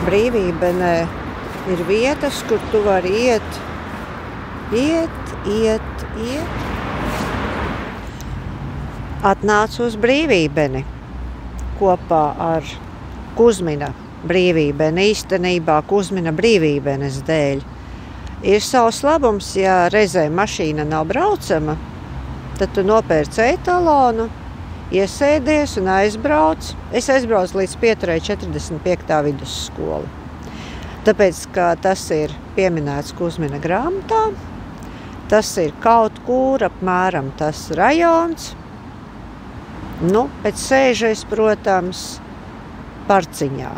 Brīvībenē ir vietas, kur tu vari iet. Atnācu uz Brīvībeni kopā ar Kuzmina Brīvībeni, īstenībā Kuzmina Brīvībenes dēļ. Ir savs labums, ja reizē mašīna nav braucama, tad tu nopērc e-talonu, iesēdies un aizbrauc. Es aizbraucu līdz Pieturai 45. vidusskola. Tāpēc, ka tas ir pieminēts Kuzmina grāmatā, tas ir kaut kur apmēram tas rajons. Pēc sēžais, protams, Parciņā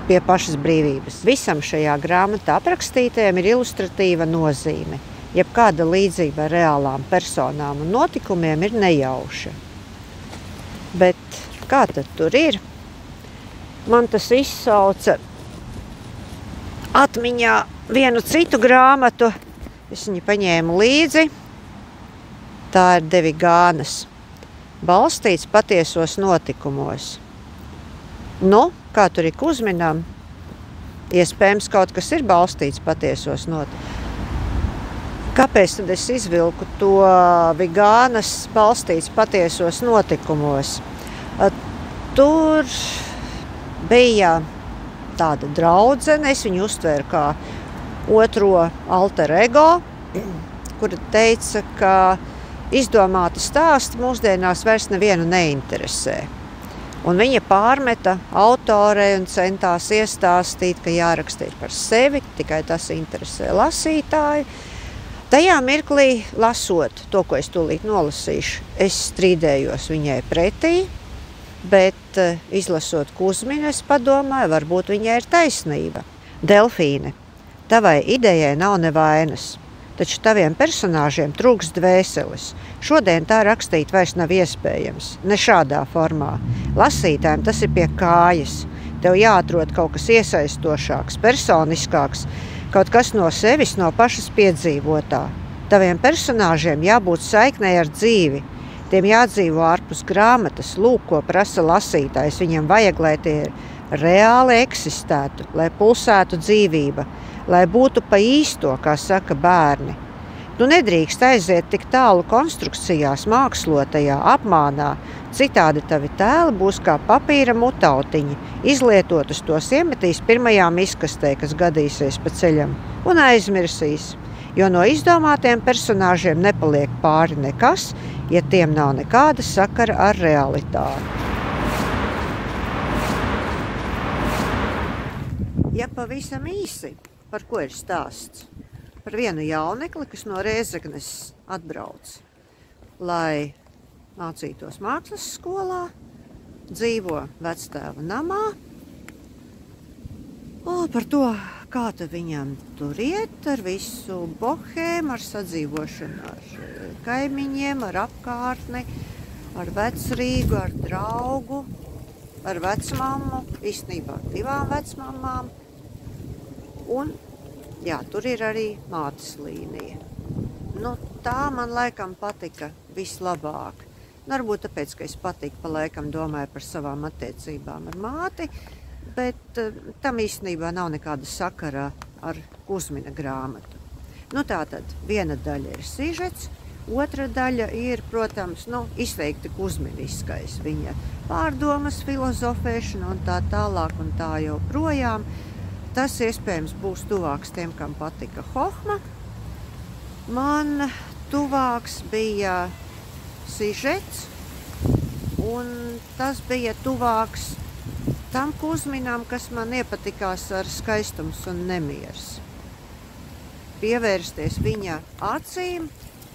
pie pašas Brīvības. Visam šajā grāmatā aprakstītajam ir ilustratīva nozīme. Jebkāda līdzība ar reālām personām un notikumiem ir nejauša. Bet kā tad tur ir? Man tas izsauca atmiņā vienu citu grāmatu. Es viņu paņēmu līdzi. Tā ir Devigānas. Balstīts patiesos notikumos. Kā tur ir Kuzminam? Iespējams, kaut kas ir balstīts patiesos notikumos. Kāpēc tad es izvilku to Vigānas balstīts patiesos notikumos? Tur bija tāda draudzene, es viņu uztvēru kā otro alter ego, kura teica, ka izdomāti stāsti mūsdienās vairs nevienu neinteresē. Un viņa pārmeta autorei un centās iestāstīt, ka jāraksta par sevi, tikai tas interesē lasītāju. Tajā mirklī, lasot to, ko es tūlīt nolasīšu, es strīdējos viņai pretī, bet izlasot Kuzminu, es padomāju, varbūt viņai ir taisnība. Delfīne, tavai idejai nav nevainas. Taču taviem personāžiem trūkst dvēseles. Šodien tā rakstīt vairs nav iespējams, ne šādā formā. Lasītājiem tas ir pie kājas. Tev jāatrod kaut kas iesaistošāks, personiskāks, kaut kas no sevis, no pašas piedzīvotā. Taviem personāžiem jābūt saiknei ar dzīvi. Tiem jādzīvo ārpus grāmatas, lūk, ko prasa lasītājs. Viņam vajag, lai tie reāli eksistētu, lai pulsētu dzīvība, lai būtu pa īsto, kā saka bērni. Tu nedrīkst aiziet tik tālu konstrukcijās, mākslotajā, apmānā. Citādi tavi tēli būs kā papīra mutautiņi. Izlietotus tos iemetīs pirmajā miskastē, kas gadīsies pa ceļam, un aizmirsīs. Jo no izdomātiem personāžiem nepaliek pāri nekas, ja tiem nav nekāda sakara ar realitāti. Ja pavisam īsi, par ko ir stāsts? Par vienu jaunekli, kas no Rēzeknes atbrauc, lai mācītos mākslas skolā, dzīvo vectēva namā. Par to, kā tad viņam tur iet ar visu bohēmu, ar sadzīvošanu ar kaimiņiem, ar apkārtni, ar vecrīgu, ar draugu, ar vecmammu, īstenībā 2 vecmammām. Un, tur ir arī mātes līnija. Tā man laikam patika vislabāk. Varbūt tāpēc, ka es patīk pa laikam domāju par savām attiecībām ar māti, bet tam īstenībā nav nekāda sakara ar Kuzmina grāmatu. Tātad viena daļa ir sižets, otra daļa ir, protams, izteikti kuzminiskais. Viņa pārdomas, filozofēšana un tā tālāk un tā joprojām. Tas iespējams būs tuvāks tiem, kam patika Hohma. Man tuvāks bija sižets, un tas bija tuvāks tam Kuzminam, kas man iepatikās ar skaistums un nemiers. Pievērsties viņa acīm,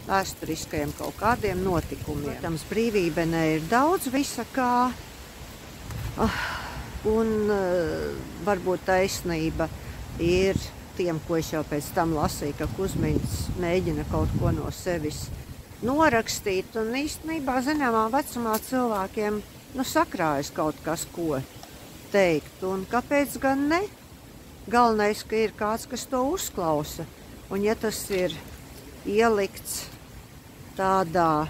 vēsturiskajiem kaut kādiem notikumiem. Protams, Brīvībenē ir daudz visa kā. Un varbūt taisnība ir tiem, ko es jau pēc tam lasīju, ka Kuzmins mēģina kaut ko no sevis norakstīt. Un īstenībā zināmā vecumā cilvēkiem sakrājas kaut kas, ko teikt. Un kāpēc gan ne? Galvenais, ka ir kāds, kas to uzklausa. Un ja tas ir ielikts tādā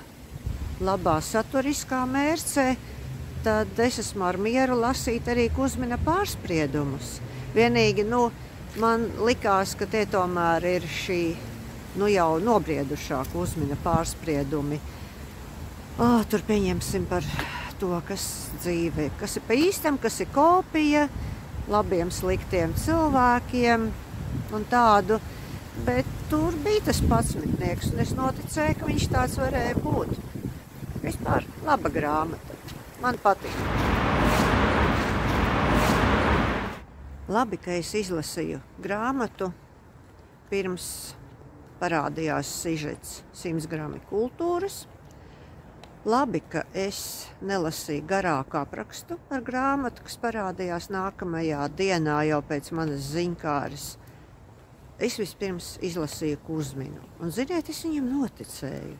labā saturiskā mērcē, tad es esmu ar mieru lasīt arī Kuzmina pārspriedumus. Vienīgi, man likās, ka te tomēr ir šī, jau nobriedušāka Uzmiņa pārspriedumi. Tur pieņemsim par to, kas dzīve, kas ir pa īstam, kas ir kopija labiem, sliktiem cilvēkiem un tādu. Bet tur bija tas 11, un es noticēju, ka viņš tāds varēja būt. Vispār laba grāmata. Man patīk. Labi, ka es izlasīju grāmatu, pirms parādījās sižets 100 grami kultūras. Labi, ka es nelasīju garāku aprakstu par grāmatu, kas parādījās nākamajā dienā jau pēc manas ziņkāres. Es vispirms izlasīju Kuzminu, un, ziniet, es viņam noticēju.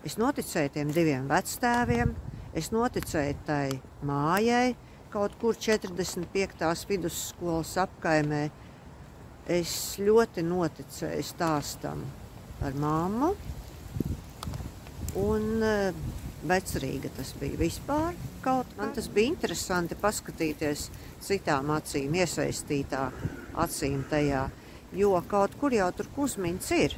Es noticēju tiem 2 vectēviem, es noticēju tai mājai, kaut kur 45. vidusskolas apkaimē. Es ļoti noticēju stāstam par mammu, un Vecrīga tas bija vispār kaut. Man tas bija interesanti paskatīties citām acīm, iesaistītā acīm tajā, jo kaut kur jau tur Kuzmiņš ir.